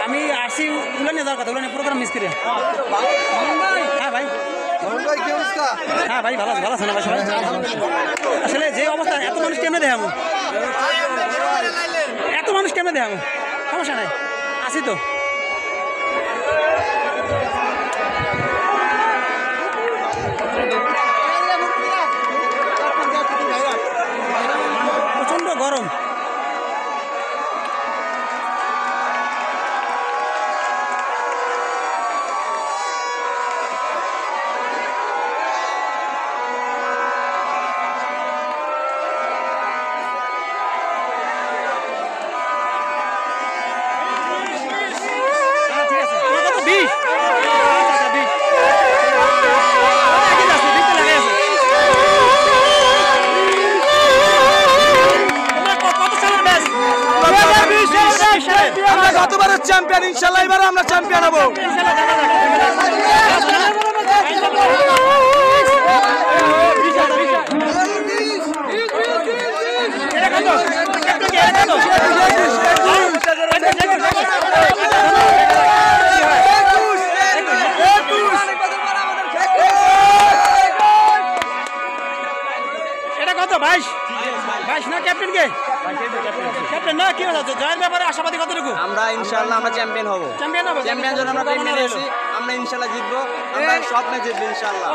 আমি আসছি তুলে নিয়ে যাওয়ার কথা, তুলে নিয়ে প্রোগ্রাম মিস করে। হ্যাঁ ভাই, হ্যাঁ ভাই, ভালো ভালো আছে না ভাই সবাই? আসলে যে অবস্থা, এত মানুষ কেমনে দেখাবো, এত মানুষ কেমনে দেখাবো, সমস্যা নাই, আসি তো। প্রচন্ড গরম। গতবারের চ্যাম্পিয়ন, ইনশাআল্লাহ এবারে আমরা চ্যাম্পিয়ন হব। এটা কত? 22 না ক্যাপ্টেন কে? ক্যাপ্টেন না, কি হলো জয়ের ব্যাপারে আশাবাদী কতটুকু? আমরা ইনশাআল্লাহ আমরা চ্যাম্পিয়ন হব। চ্যাম্পিয়ন হবো, চ্যাম্পিয়ন জন্য আমরা প্রেমে রয়েছি, আমরা ইনশাআল্লাহ জিতবো, আমরা স্বপ্নে জিতবো ইনশাআল্লাহ।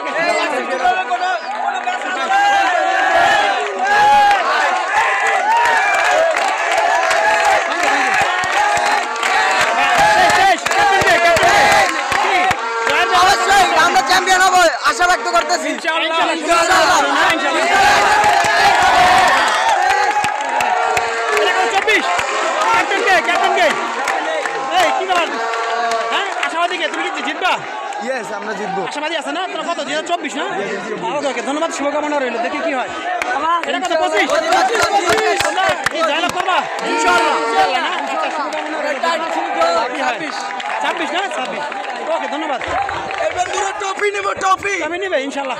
আমরা চ্যাম্পিয়ন হব আশা ব্যক্ত করতেছি ইনশাআল্লাহ। ইয়েস, আমরা জিতবো, আশাবাদী আছে না? তোরা কত 2024 না? ওকে ওকে, ধন্যবাদ, শুভকামনা রইল, দেখি কি হয়। এটা কত? 25 কি জয়লাভ করবা ইনশাআল্লাহ? না, আচ্ছা, শুভকামনা রইল। 26 না? 26। ওকে, ধন্যবাদ। এবার পুরো টপি নেব, টপি আমি নিবে ইনশাআল্লাহ।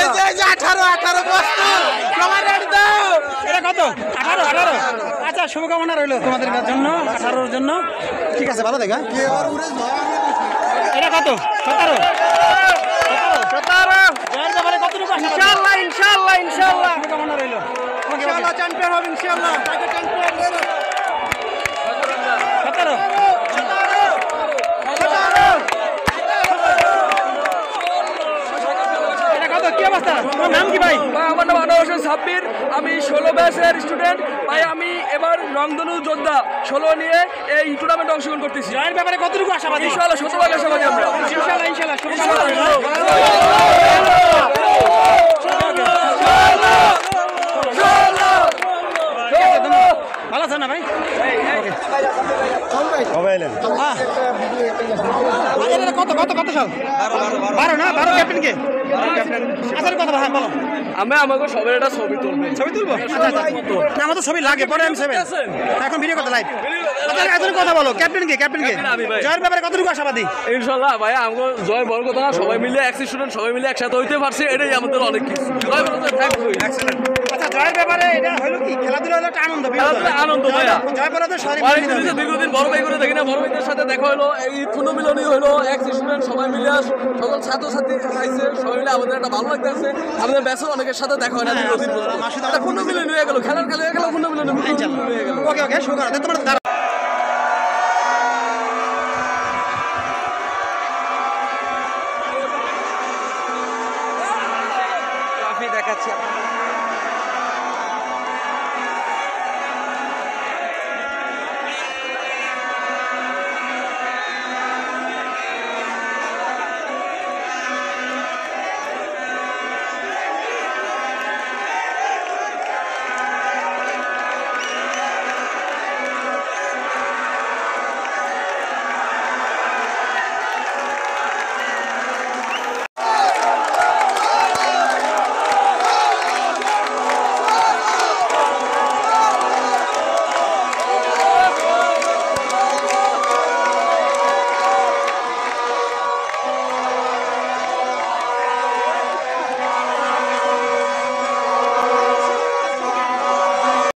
এই যে 18 বস্তা প্রমাণ দাও। এটা কত? 18। আচ্ছা, শুভকামনা রইল তোমাদের জন্য, 18-র জন্য। ঠিক আছে, ভালো দেখা। এটা কত? 17। জয়ের ব্যাপারে কতটুকু আশা? ইনশাআল্লাহ শুভকামনা রইল। ইনশাআল্লাহ চ্যাম্পিয়ন হবে ইনশাআল্লাহ। 17। এটা কত? কি অবস্থা? তোমার নাম কি ভাই? আমার নাম আনোয়ার হোসেন সাব্বির, আমি 16 ব্যাচের স্টুডেন্ট ভাই। আমি এবার রংধনু যোদ্ধা 16 নিয়ে এই টুর্নামেন্টে অংশগ্রহণ করতেছি। জয়ের ব্যাপারে কতটুকু আশাবাদী? ইনশাআল্লাহ 100% আশাবাদী আমরা। ইনশাআল্লাহ শুভকামনা রইল। ভালো আছেন না ভাই? কত সাল? 12 না? 12 ক্যাপ্টেন কে? আচ্ছা, কথা হ্যাঁ বলো। আমি আমাকে সবার একটা ছবি তুলবো। ছবি তুলবো? আচ্ছা আচ্ছা, না আমার তো ছবি লাগে, পরে আমি 7 এখন ভিডিও করতে লাইভ। আচ্ছা, এখন কথা বলো, ক্যাপ্টেন কে? জয়ের ব্যাপারে কতটুকু আশাবাদী? ইনশাআল্লাহ ভাই, আমাকে জয় বড় কথা না, সবাই মিলে এক স্টুডেন্ট সবাই মিলে একসাথে হইতে পারছে, এটাই আমাদের অনেক কিছু। জয় বড় কথা, থ্যাংক ইউ। এক্সেলেন্ট। আচ্ছা, জয়ের ব্যাপারে এটা হলো কি, খেলাধুলা হলো একটা আনন্দ, আনন্দ ভাইয়া। জয় বলে তো শরীর দীর্ঘদিন বড় ভাই করে দেখি না, বড় ভাইদের সাথে দেখা হলো, এই পুনর্মিলনী হলো, এক স্টুডেন্ট সবাই মিলে সকল ছাত্রছাত্রী আইছে, সবাই মিলে আমাদের একটা ভালো লাগতেছে। আমাদের ব্যাচের অনেকের সাথে দেখা হয় না, পুনর্মিলনী হয়ে গেল, খেলার খেলে গেল, পুনর্মিলনী হয়ে গেল। ওকে ওকে, শুভ তোমার